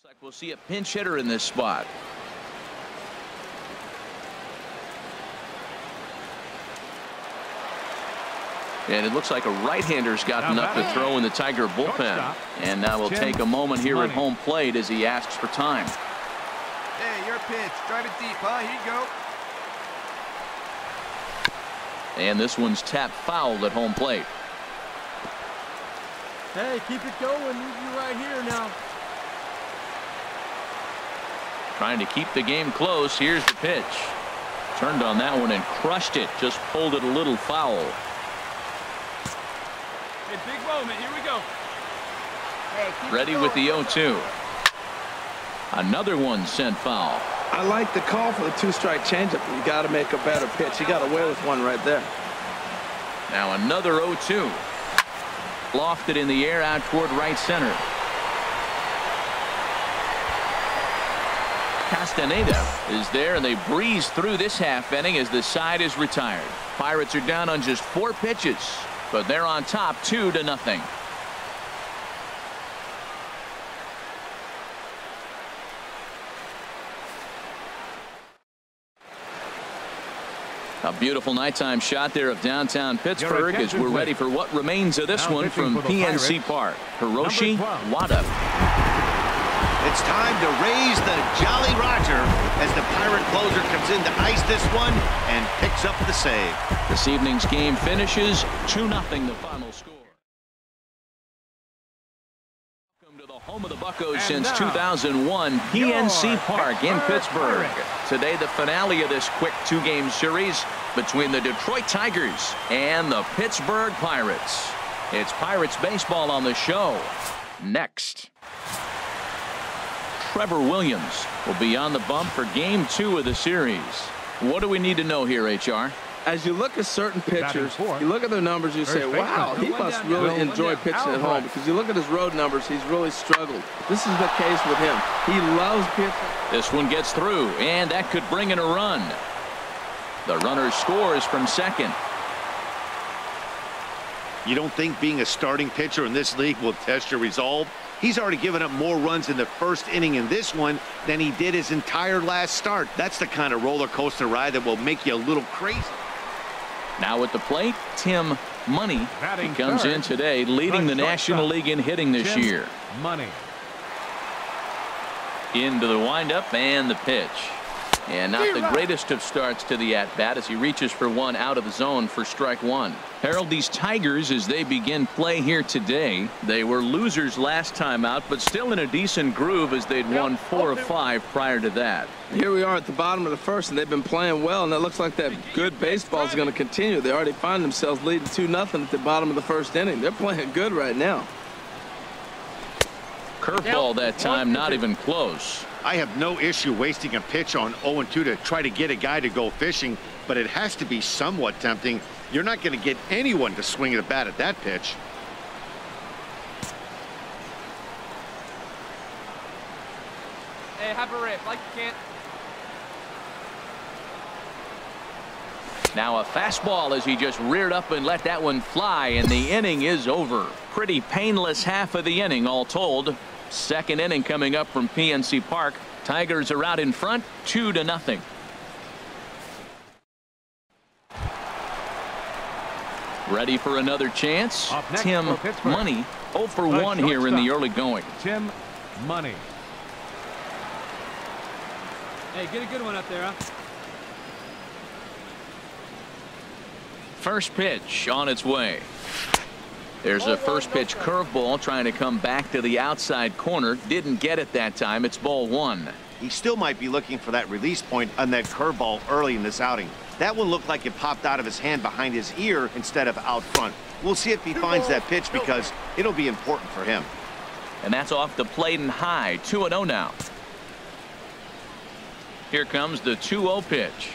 Like we'll see a pinch hitter in this spot. And it looks like a right-hander's gotten up to throw in the Tiger bullpen. And now we'll take a moment here at home plate as he asks for time. Hey, your pitch. Drive it deep, huh? Here you go. And this one's tapped foul at home plate. Hey, keep it going. You're right here now. Trying to keep the game close. Here's the pitch. Turned on that one and crushed it. Just pulled it a little foul. Hey, big moment. Here we go. Hey, ready with the 0-2. Another one sent foul. I like the call for the two-strike changeup. You got to make a better pitch. He got away with one right there. Now another 0-2. Lofted in the air out toward right center. Castaneda is there, and they breeze through this half inning as the side is retired. Pirates are down on just 4 pitches, but they're on top 2-0. A beautiful nighttime shot there of downtown Pittsburgh as we're ready for what remains of this one from PNC Park. Hiroshi Wada. It's time to raise the Jolly Roger as the Pirate closer comes in to ice this one and picks up the save. This evening's game finishes 2-0 the final score. Welcome to the home of the Buccos since 2001, PNC Park in Pittsburgh. Today the finale of this quick 2-game series between the Detroit Tigers and the Pittsburgh Pirates. It's Pirates baseball on the show. Next. Trevor Williams will be on the bump for game 2 of the series. What do we need to know here, HR? As you look at certain pitchers, you look at their numbers, you say, wow, he must really enjoy pitching at home, because you look at his road numbers, he's really struggled. This is the case with him. He loves pitching. This one gets through, and that could bring in a run. The runner scores from second. You don't think being a starting pitcher in this league will test your resolve? He's already given up more runs in the first inning in this one than he did his entire last start. That's the kind of roller coaster ride that will make you a little crazy. Now at the plate, Tim Money. He comes in today leading the National League in hitting this year. Money. Into the windup and the pitch. And not the greatest of starts to the at-bat as he reaches for one out of the zone for strike 1. Harold, these Tigers, as they begin play here today, they were losers last time out, but still in a decent groove as they'd won 4 of 5 prior to that. Here we are at the bottom of the first, and they've been playing well, and it looks like that good baseball is going to continue. They already find themselves leading 2-0 at the bottom of the first inning. They're playing good right now. Curveball that time, not even close. I have no issue wasting a pitch on 0-2 to try to get a guy to go fishing, but it has to be somewhat tempting. You're not going to get anyone to swing at a bat at that pitch. Hey, have a rip like you can't. Now a fastball as he just reared up and let that one fly, and the inning is over. Pretty painless half of the inning all told. Second inning coming up from PNC Park. Tigers are out in front 2-0. Ready for another chance. Tim Money 0 for 1 here in the early going. Tim Money. Hey, get a good one up there, huh? First pitch on its way. There's a first pitch curveball trying to come back to the outside corner. Didn't get it that time. It's ball 1. He still might be looking for that release point on that curveball early in this outing. That one looked like it popped out of his hand behind his ear instead of out front. We'll see if he finds that pitch because it'll be important for him. And that's off the plate and high. 2-0 now. Here comes the 2-0 pitch.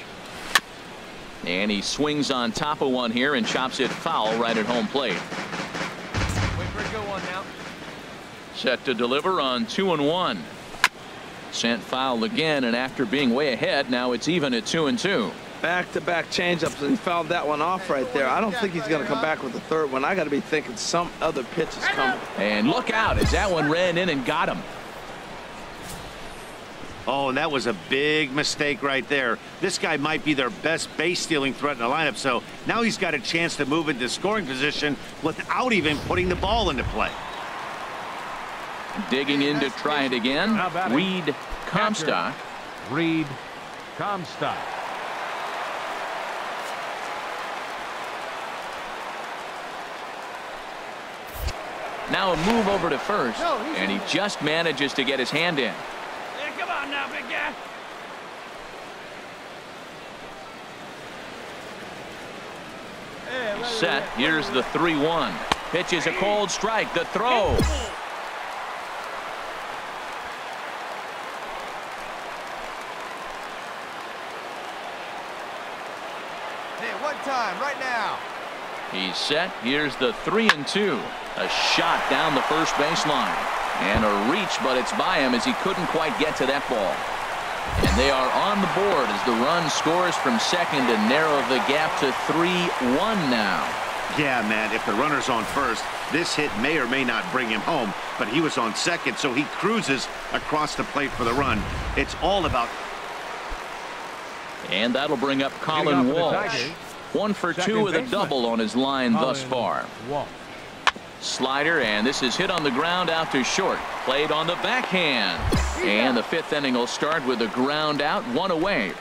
And he swings on top of one here and chops it foul right at home plate. Wait for a good one now. Set to deliver on 2-1. Sent foul again, and after being way ahead, now it's even at 2-2. Back-to-back changeups, and he fouled that one off right there. I don't think he's going to come back with the third one. I got to be thinking some other pitch is coming. And look out as that one ran in and got him. Oh, and that was a big mistake right there. This guy might be their best base-stealing threat in the lineup, so now he's got a chance to move into scoring position without even putting the ball into play. Digging in to try it again. Reed Comstock. Reed Comstock. Now a move over to first, and he just manages to get his hand in. Yeah, come on now, big guy. Set. Here's the 3-1. Pitch is a cold strike. The throw. Hey, one time, right now. He's set. Here's the 3-2. A shot down the first baseline. And a reach, but it's by him as he couldn't quite get to that ball. And they are on the board as the run scores from second to narrow the gap to 3-1 now. Yeah, man, if the runner's on first, this hit may or may not bring him home, but he was on second, so he cruises across the plate for the run. It's all about... And that'll bring up Colin Walsh. 1 for 2 with a double on his line thus far. Slider, and this is hit on the ground out to short. Played on the backhand. And the 5th inning will start with a ground out, 1 away.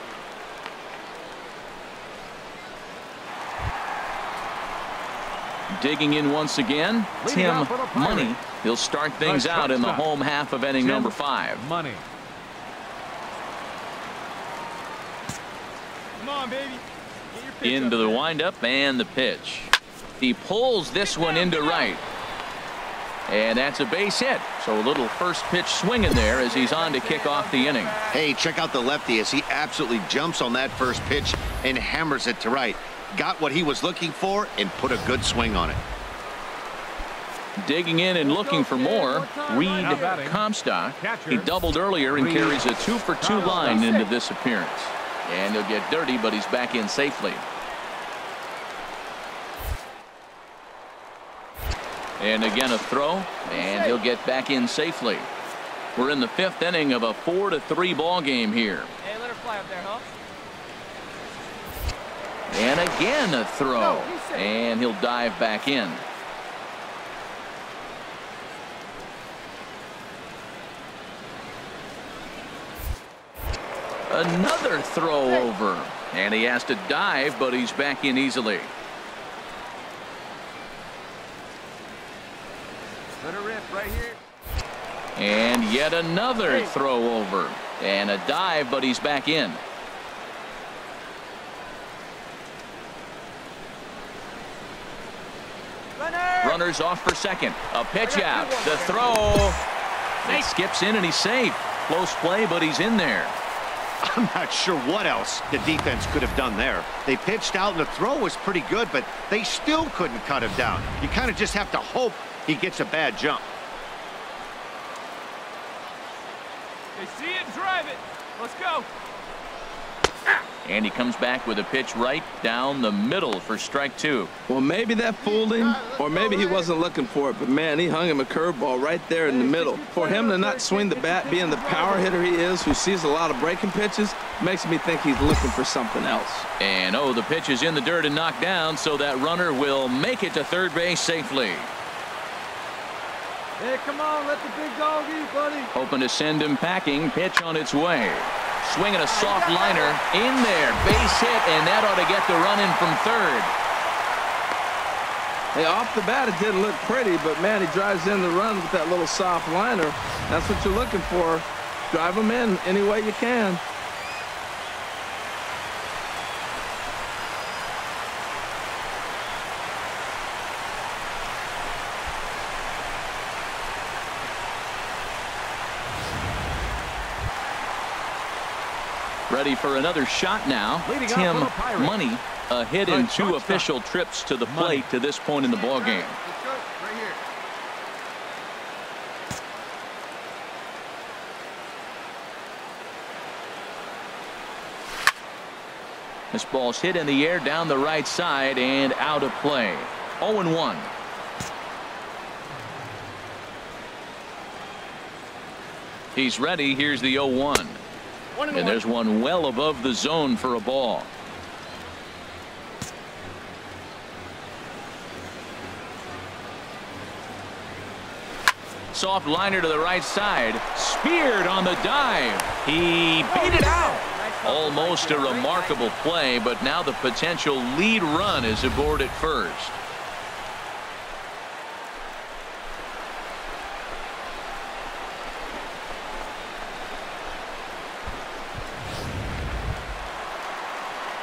Digging in once again, Tim Money. He'll start things out in the home half of inning number 5. Money. Come on, baby. Get your pitch Into up the there. windup and the pitch. He pulls this one into right. And that's a base hit. So a little first pitch swing in there as he's on to kick off the inning. Hey, check out the lefty as he absolutely jumps on that first pitch and hammers it to right. Got what he was looking for and put a good swing on it. Digging in and looking for more, Reed Comstock. He doubled earlier and carries a 2 for 2 line into this appearance. And he'll get dirty, but he's back in safely. And again a throw, and he'll get back in safely. We're in the 5th inning of a 4-3 ball game here. Hey, let her fly up there, huh? And again a throw, and he'll dive back in. Another throw over, and he has to dive, but he's back in easily. Let her rip right here. And yet another throw over, and a dive, but he's back in. Runners off for second. A pitch out. The throw. It skips in and he's safe. Close play, but he's in there. I'm not sure what else the defense could have done there. They pitched out and the throw was pretty good, but they still couldn't cut him down. You kind of just have to hope he gets a bad jump. They see it, drive it. Let's go. And he comes back with a pitch right down the middle for strike 2. Well, maybe that fooled him, or maybe he wasn't looking for it, but man, he hung him a curveball right there in the middle. For him to not swing the bat, being the power hitter he is, who sees a lot of breaking pitches, makes me think he's looking for something else. And oh, the pitch is in the dirt and knocked down, so that runner will make it to third base safely. Hey, come on, let the big dog eat, buddy. Hoping to send him packing. Pitch on its way. Swinging a soft liner in there. Base hit, and that ought to get the run in from third. Hey, off the bat, it didn't look pretty, but man, he drives in the run with that little soft liner. That's what you're looking for. Drive him in any way you can. Ready for another shot now. Tim Money, a hit in 2 official trips to the plate to this point in the ball game. Let's go. Right here. This ball's hit in the air down the right side and out of play. 0-1. He's ready. Here's the 0-1. And there's one well above the zone for a ball. Soft liner to the right side. Speared on the dive. He beat it out. Almost a remarkable play, but now the potential lead run is aboard at first.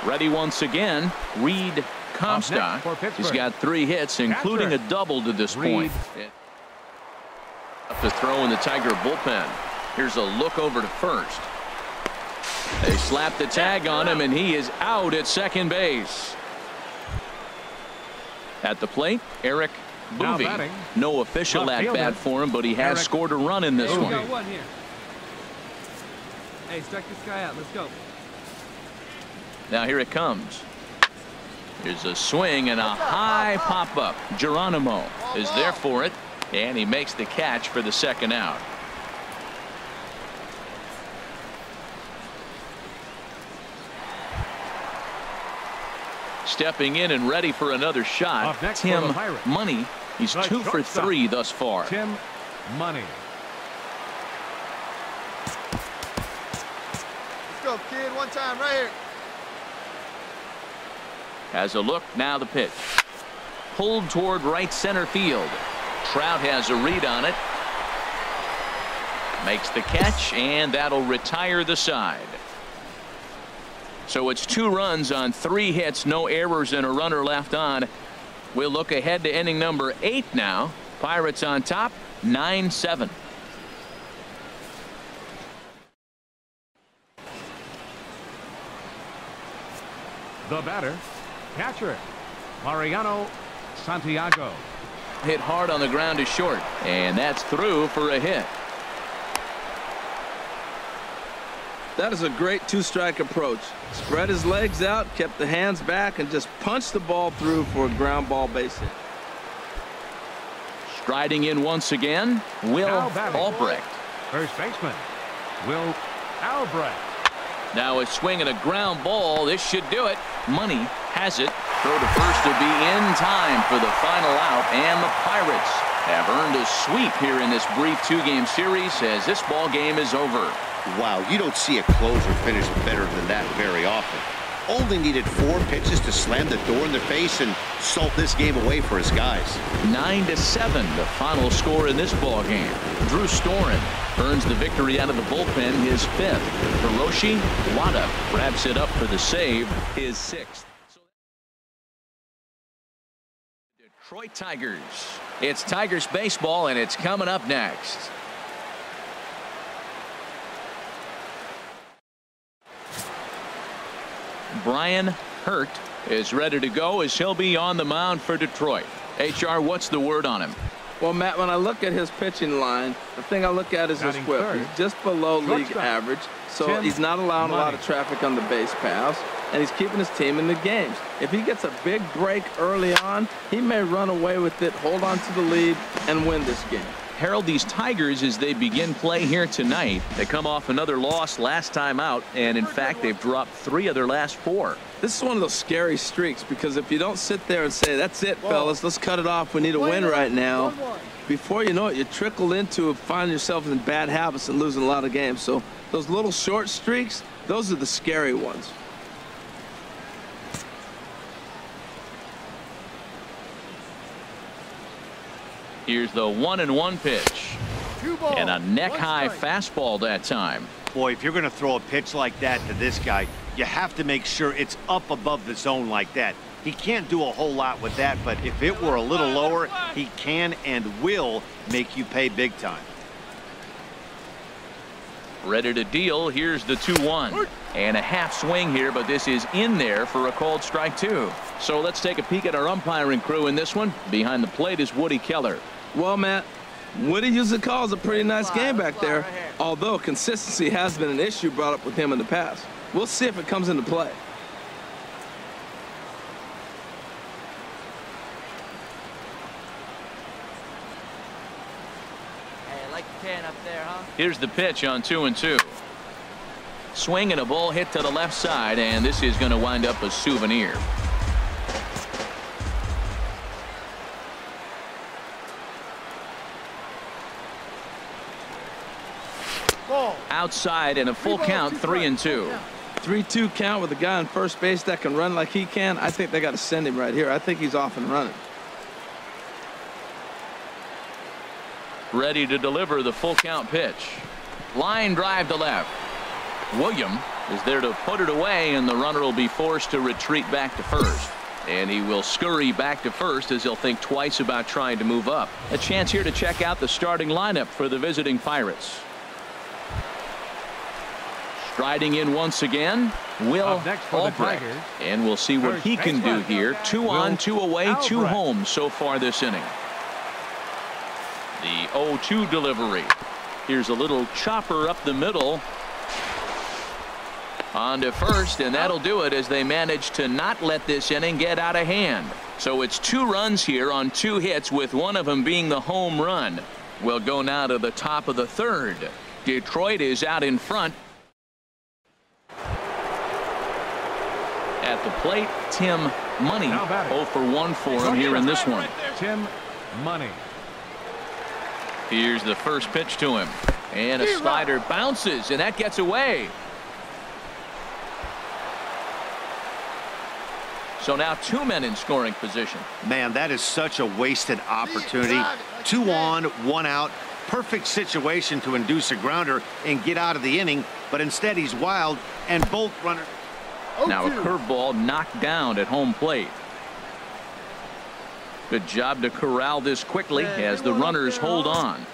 Ready once again, Reed Comstock. He's got 3 hits, including a double to this point. Up to throw in the Tiger bullpen. Here's a look over to first. They slap the tag on him, and he is out at second base. At the plate, Eric Boovey. No official at bat for him, but he has scored a run in this one. We got one here. Hey, strike this guy out. Let's go. Now here it comes. Here's a swing and a high pop-up. Geronimo is there for it, and he makes the catch for the second out. Stepping in and ready for another shot, Tim Money. He's 2 for 3 thus far. Tim Money. Let's go, kid. One time right here. Has a look, now the pitch. Pulled toward right center field. Trout has a read on it. Makes the catch, and that'll retire the side. So it's 2 runs on 3 hits, no errors, and a runner left on. We'll look ahead to inning number 8 now. Pirates on top, 9-7. The batter, catcher, Mariano Santiago. Hit hard on the ground to short, and that's through for a hit. That is a great 2-strike approach. Spread his legs out, kept the hands back, and just punched the ball through for a ground ball base hit. Striding in once again, Will Albrecht. First baseman, Will Albrecht. Now a swing and a ground ball. This should do it. Money has it. Throw to first to be in time for the final out, and the Pirates have earned a sweep here in this brief 2-game series as this ball game is over. Wow, you don't see a closer finish better than that very often. Only needed 4 pitches to slam the door in their face and salt this game away for his guys. 9-7, the final score in this ball game. Drew Storen earns the victory out of the bullpen, his 5th. Hiroshi Wada wraps it up for the save, his 6th. Detroit Tigers. It's Tigers baseball, and it's coming up next. Brian Hurt is ready to go as he'll be on the mound for Detroit. HR, what's the word on him? Well, Matt, when I look at his pitching line, the thing I look at is his whip. He's just below league average, so he's not allowing a lot of traffic on the base paths, and he's keeping his team in the games. If he gets a big break early on, he may run away with it, hold on to the lead, and win this game. Harold, these Tigers, as they begin play here tonight, they come off another loss last time out, and in fact they've dropped 3 of their last 4. This is one of those scary streaks, because if you don't sit there and say, that's it, fellas, let's cut it off, we need a win right now, before you know it, you trickle into finding yourself in bad habits and losing a lot of games. So those little short streaks, those are the scary ones. Here's the 1-1 pitch. And a neck-high fastball that time. Boy, if you're going to throw a pitch like that to this guy, you have to make sure it's up above the zone like that. He can't do a whole lot with that, but if it were a little lower, he can and will make you pay big time. Ready to deal. Here's the 2-1. And a half swing here, but this is in there for a called strike 2. So let's take a peek at our umpiring crew in this one. Behind the plate is Woody Keller. Well, Matt, Woody usually calls a pretty nice game back there, although consistency has been an issue brought up with him in the past. We'll see if it comes into play. Hey, I like the can up there, huh? Here's the pitch on 2-2. Swing and a ball hit to the left side, and this is going to wind up a souvenir. Outside and a full count, 3-2. 3-2 count with a guy on first base that can run like he can. I think they got to send him right here. I think he's off and running. Ready to deliver the full count pitch. Line drive to left. William is there to put it away, and the runner will be forced to retreat back to first. And he will scurry back to first as he'll think twice about trying to move up. A chance here to check out the starting lineup for the visiting Pirates. Striding in once again, Will Albrecht, and we'll see what he can do here. 2 on, 2 away, 2 home so far this inning. The 0-2 delivery. Here's a little chopper up the middle. On to first, and that'll do it as they manage to not let this inning get out of hand. So it's 2 runs here on 2 hits, with one of them being the home run. We'll go now to the top of the 3rd. Detroit is out in front. At the plate, Tim Money. 0 for 1 for him here in this one. Tim Money. Here's the first pitch to him, and a slider bounces, and that gets away. So now 2 men in scoring position. Man, that is such a wasted opportunity. 2 on, 1 out. Perfect situation to induce a grounder and get out of the inning, but instead he's wild, and both runners. Now a curveball knocked down at home plate. Good job to corral this quickly as the runners hold on.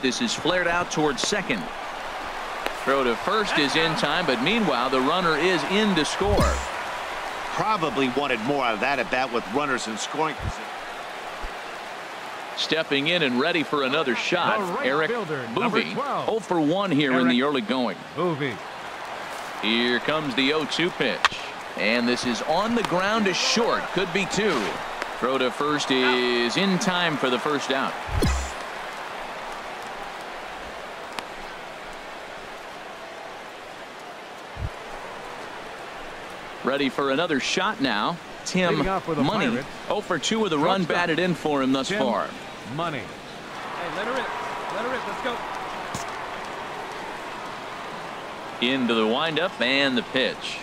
This is flared out towards second. Throw to first is in time, but meanwhile the runner is in to score. Probably wanted more out of that at bat with runners in scoring position. Stepping in and ready for another shot, Eric Boovey. 0 for 1 here in the early going. Here comes the 0-2 pitch, and this is on the ground to short. Could be 2. Throw to first is in time for the first out. Ready for another shot now. Tim Money. 0 for 2 with a run batted in for him thus far. Money. Hey, let her rip. Let her rip. Let's go. Into the windup and the pitch.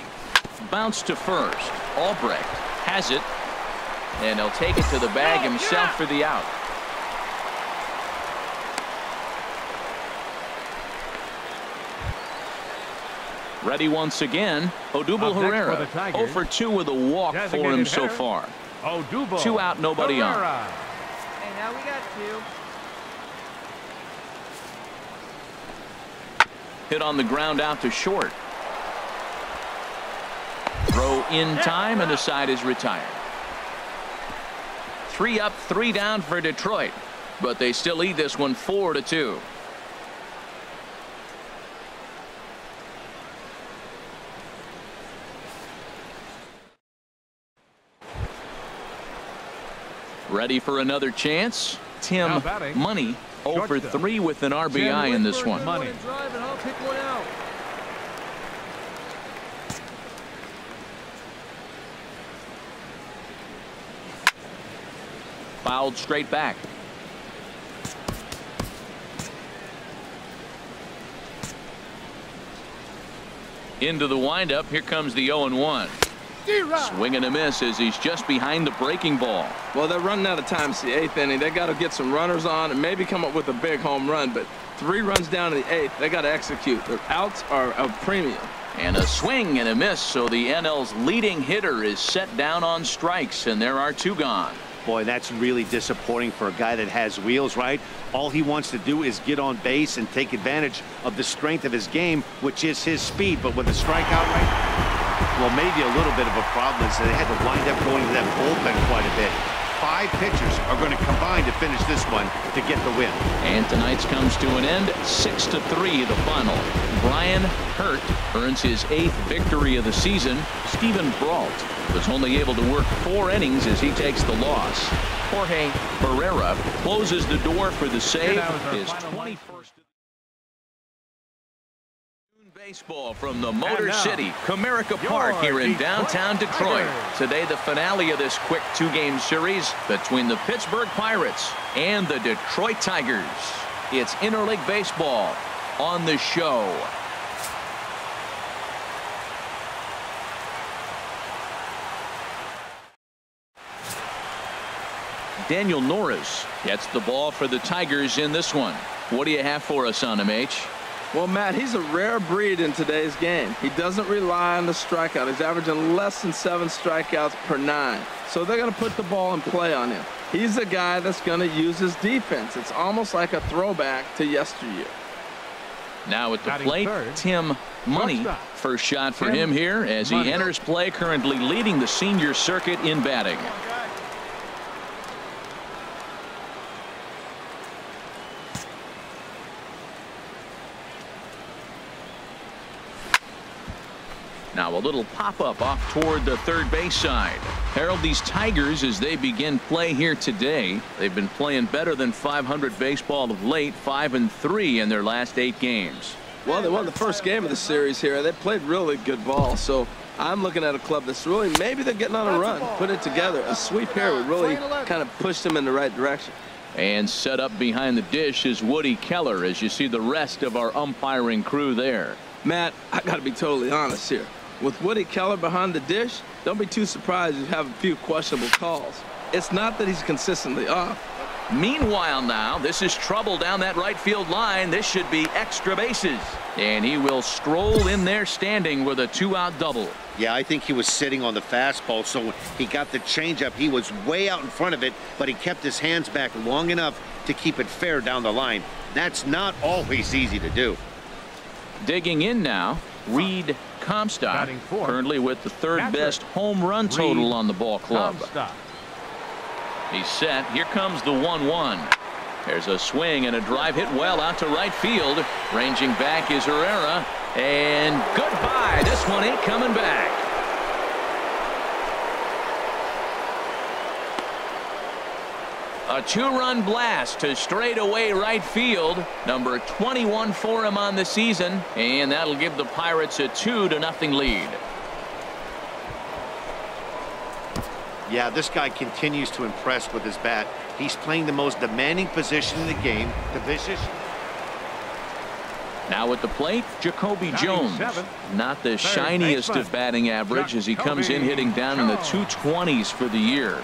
Bounce to first. Albrecht has it, and he'll take it to the bag himself for the out. Ready once again. Odubel Herrera. 0 for 2 with a walk for him so far. 2 out, nobody on. Hey, now we got 2. Hit on the ground out to short. Throw in time, and the side is retired. 3 up, 3 down for Detroit, but they still lead this one 4-2. Ready for another chance. Tim Money. 0 for 3 with an RBI in this one. Money. Fouled straight back. Into the windup. Here comes the 0-1. Swing and a miss as he's just behind the breaking ball. Well, they're running out of time. It's the 8th inning. They got to get some runners on and maybe come up with a big home run. But 3 runs down in the 8th. They got to execute. Their outs are a premium. And a swing and a miss. So the NL's leading hitter is set down on strikes, and there are 2 gone. Boy, that's really disappointing for a guy that has wheels, right? All he wants to do is get on base and take advantage of the strength of his game, which is his speed. But with a strikeout rate, well, maybe a little bit of a problem is that they had to wind up going to that bullpen quite a bit. 5 pitchers are going to combine to finish this one to get the win. And tonight's comes to an end. 6-3 the final. Brian Hurt earns his 8th victory of the season. Stephen Brault was only able to work 4 innings as he takes the loss. Jorge Herrera closes the door for the save. His 21st. Baseball from the Motor City Comerica Park here in downtown Detroit. Today the finale of this quick two-game series between the Pittsburgh Pirates and the Detroit Tigers. It's interleague baseball on the show. Daniel Norris gets the ball for the Tigers in this one. What do you have for us on him, H? Well, Matt, he's a rare breed in today's game. He doesn't rely on the strikeout. He's averaging less than 7 strikeouts per 9. So they're going to put the ball in play on him. He's a guy that's going to use his defense. It's almost like a throwback to yesteryear. Now at the plate, Tim Money. First shot for him here as he enters play, currently leading the senior circuit in batting. Now a little pop-up off toward the third base side. Harold, these Tigers, as they begin play here today, they've been playing better than 500 baseball of late, 5-3 in their last 8 games. Well, they won the first game of the series here. They played really good ball. So I'm looking at a club that's really, maybe they're getting on a run, put it together. A sweep here would really kind of push them in the right direction. And set up behind the dish is Woody Keller, as you see the rest of our umpiring crew there. Matt, I got to be totally honest here. With Woody Keller behind the dish, don't be too surprised if you have a few questionable calls. It's not that he's consistently off. Meanwhile now, this is trouble down that right field line. This should be extra bases. And he will stroll in there standing with a 2-out double. Yeah, I think he was sitting on the fastball, so when he got the changeup, he was way out in front of it, but he kept his hands back long enough to keep it fair down the line. That's not always easy to do. Digging in now, Reed Comstock, currently with the third best home run total on the ball club. He's set. Here comes the 1-1. There's a swing and a drive hit well out to right field. Ranging back is Herrera. And goodbye. This one ain't coming back. A 2-run blast to straightaway right field. Number 21 for him on the season. And that'll give the Pirates a 2-0 lead. Yeah, this guy continues to impress with his bat. He's playing the most demanding position in the game. Now at the plate, Jacoby Jones. Not the shiniest of batting average as he comes in hitting down in the 220s for the year.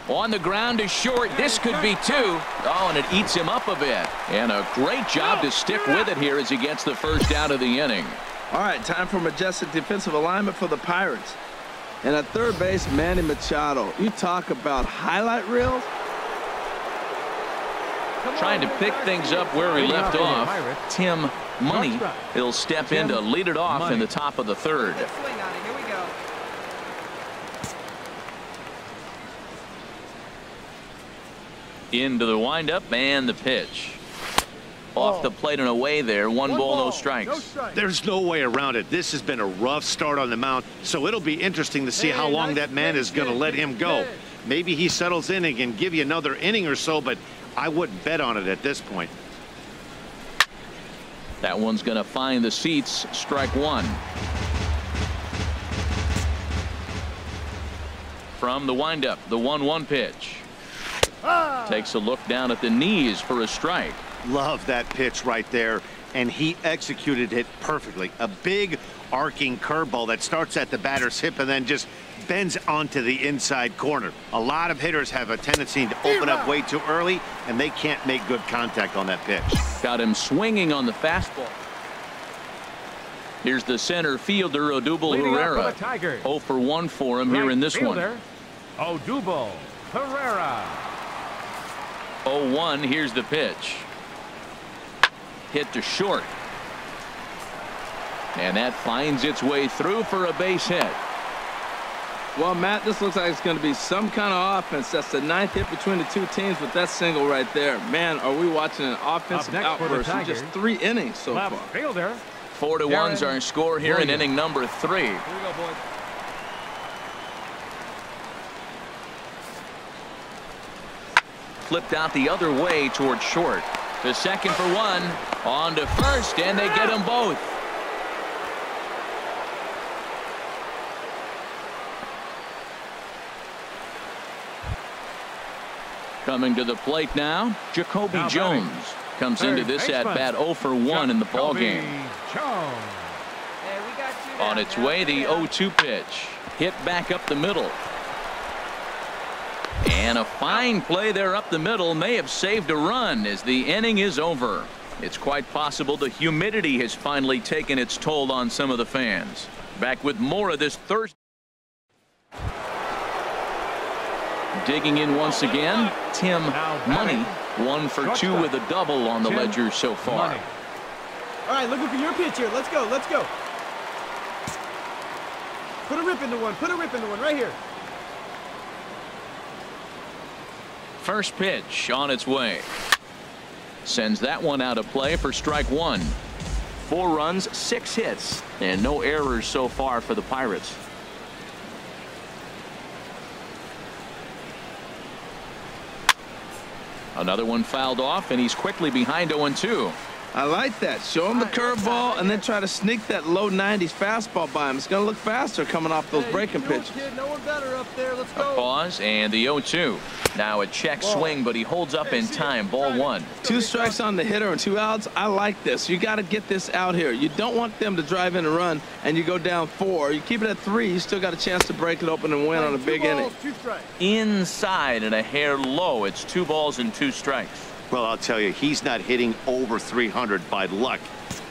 On the ground to short. This could be 2. Oh, and it eats him up a bit. And a great job to stick with it here as he gets the first out of the inning. All right, time for majestic defensive alignment for the Pirates. And at third base, Manny Machado. You talk about highlight reels. Trying to pick things up where he left off. Tim Money. He'll step in to lead it off in the top of the third. Into the windup and the pitch. Off the plate and away there. One ball, no strikes. There's no way around it. This has been a rough start on the mound, so it'll be interesting to see how long that man is going to let him go. Maybe he settles in and can give you another inning or so, but I wouldn't bet on it at this point. That one's going to find the seats. Strike 1. From the windup, the 1-1 pitch. Takes a look down at the knees for a strike. Love that pitch right there, and he executed it perfectly. A big arcing curveball that starts at the batter's hip and then just bends onto the inside corner. A lot of hitters have a tendency to open up way too early, and they can't make good contact on that pitch. Got him swinging on the fastball. Here's the center fielder, Odubel Herrera. 0 for 1 for him here in this one. Odubel Herrera. 0-1. Here's the pitch. Hit to short. And that finds its way through for a base hit. Well, Matt, this looks like it's going to be some kind of offense. That's the 9th hit between the two teams with that single right there. Man, are we watching an offensive outburst in just 3 innings so far. 4-1's our score here in inning number 3. Here we go, boys. flipped out the other way toward short. To second for one. On to first, and they get them both. Coming to the plate now, Jacoby Jones comes into this at-bat 0 for 1 in the ballgame. On its way, the 0-2 pitch. Hit back up the middle. And a fine play there up the middle may have saved a run as the inning is over. It's quite possible the humidity has finally taken its toll on some of the fans. Back with more of this Thursday. Digging in once again, Tim Money, 1 for 2 with a double on the ledger so far. All right, looking for your pitch here. Let's go. Let's go. Put a rip into one. Put a rip into one right here. First pitch on its way. Sends that one out of play for strike 1. 4 runs, 6 hits, and no errors so far for the Pirates. Another one fouled off, and he's quickly behind 0-2. I like that. Show him the curveball and then try to sneak that low 90s fastball by him. It's going to look faster coming off those breaking pitches. No one better up there. Let's go. A pause and the 0-2. Now a check swing, but he holds up in time. Ball 1. 2 strikes on the hitter and 2 outs. I like this. You got to get this out here. You don't want them to drive in a run and you go down 4. You keep it at 3. You still got a chance to break it open and win on a big inning. Inside and a hair low. It's 2 balls and 2 strikes. Well, I'll tell you, he's not hitting over 300 by luck.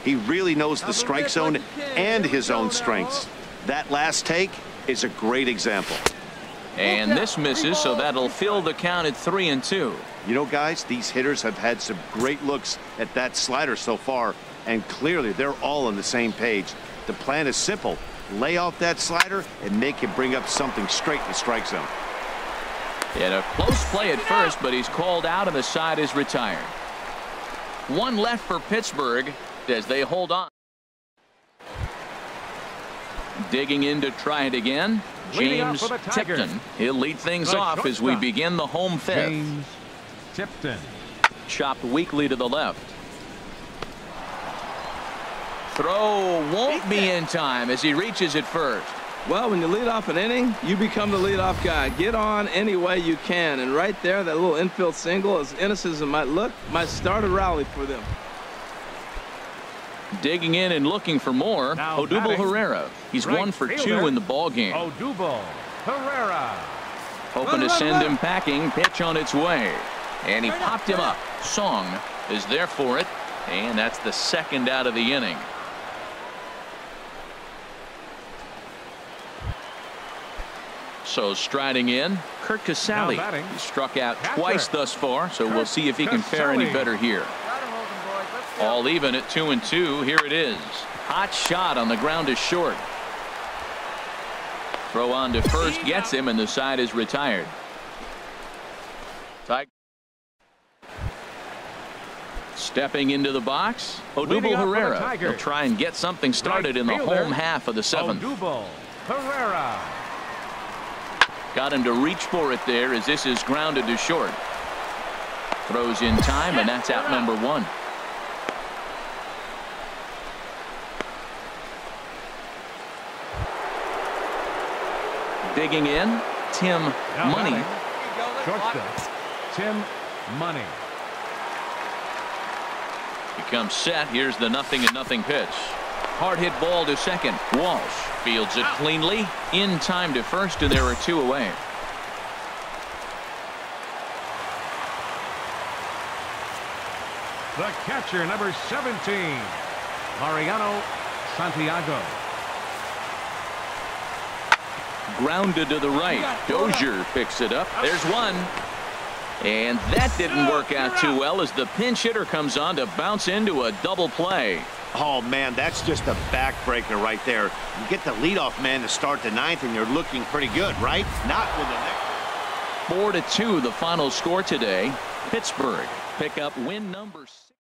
He really knows the strike zone and his own strengths. That last take is a great example. And this misses, so that'll fill the count at 3-2. You know, guys, these hitters have had some great looks at that slider so far, and clearly they're all on the same page. The plan is simple. Lay off that slider and make him bring up something straight in the strike zone. In a close play at first, but he's called out and the side is retired. 1 left for Pittsburgh as they hold on. Digging in to try it again, James Tipton. He'll lead things off as we begin the home 5th. James Tipton. Chopped weakly to the left. Throw won't be in time as he reaches it first. Well, when you lead off an inning, you become the leadoff guy. Get on any way you can. And right there, that little infield single, as innocent as it might look, might start a rally for them. Digging in and looking for more, Odubel Herrera. He's 1 for 2 in the ballgame. Odubel Herrera. Hoping to send him packing. Pitch on its way. And he popped him up. Song is there for it. And that's the 2nd out of the inning. So striding in, Kurt Casale. He struck out twice thus far, so we'll see if he can fare any better here. All even at 2-2. Here it is. Hot shot on the ground to short. Throw on to first gets him, and the side is retired. Stepping into the box, Odubel Herrera. He'll try and get something started in the home half of the 7th. Odubel Herrera. Got him to reach for it there as this is grounded to short. Throws in time, and that's out number 1. Digging in, Tim Money. Shortstop, Tim Money. He comes set. Here's the 0-0 pitch. Hard hit ball to second. Walsh fields it cleanly. In time to first, and there are 2 away. The catcher, number 17, Mariano Santiago. Grounded to the right. Dozier picks it up. There's 1. And that didn't work out too well as the pinch hitter comes on to bounce into a double play. Oh, man, that's just a backbreaker right there. You get the leadoff man to start the 9th, and you're looking pretty good, right? Not with the next. 4-2, the final score today. Pittsburgh pick up win number 6.